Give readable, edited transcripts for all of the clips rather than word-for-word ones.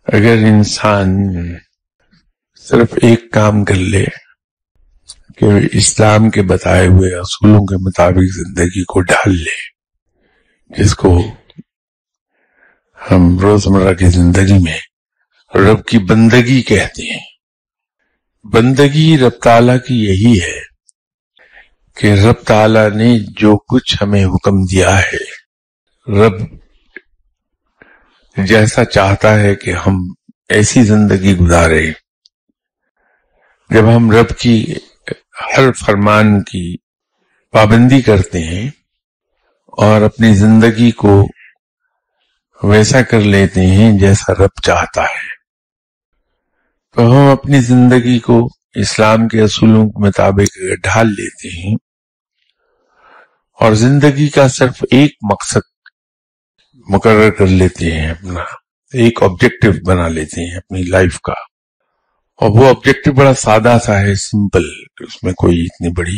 اگر انسان صرف ایک کام کر لے کہ اسلام کے بتائے ہوئے اصولوں کے مطابق زندگی کو ڈھال لے، جس کو ہم روزمرہ کی زندگی میں رب کی بندگی کہتے ہیں۔ بندگی رب تعالیٰ کی یہی ہے کہ رب تعالیٰ نے جو کچھ ہمیں حکم دیا ہے، رب جیسا چاہتا ہے کہ ہم ایسی زندگی گزاریں۔ جب ہم رب کی ہر فرمان کی پابندی کرتے ہیں اور اپنی زندگی کو ویسا کر لیتے ہیں جیسا رب چاہتا ہے، تو ہم اپنی زندگی کو اسلام کے اصولوں کے مطابق ڈھال لیتے ہیں اور زندگی کا صرف ایک مقصد مقرر کر لیتے ہیں، اپنا ایک آبجیکٹو بنا لیتے ہیں اپنی لائف کا، اور وہ آبجیکٹو بڑا سادہ سا ہے، سمپل، اس میں کوئی اتنی بڑی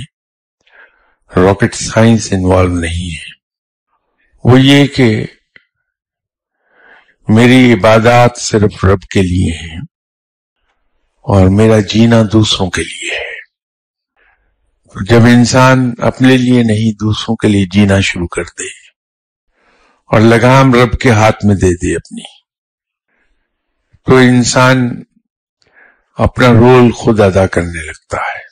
راکٹ سائنس انوالو نہیں ہے۔ وہ یہ کہ میری عبادات صرف رب کے لیے ہیں اور میرا جینا دوسروں کے لیے ہے۔ جب انسان اپنے لیے نہیں دوسروں کے لیے جینا شروع کر دے اور لگام رب کے ہاتھ میں دے دے اپنی، تو انسان اپنا رول خود ادا کرنے لگتا ہے۔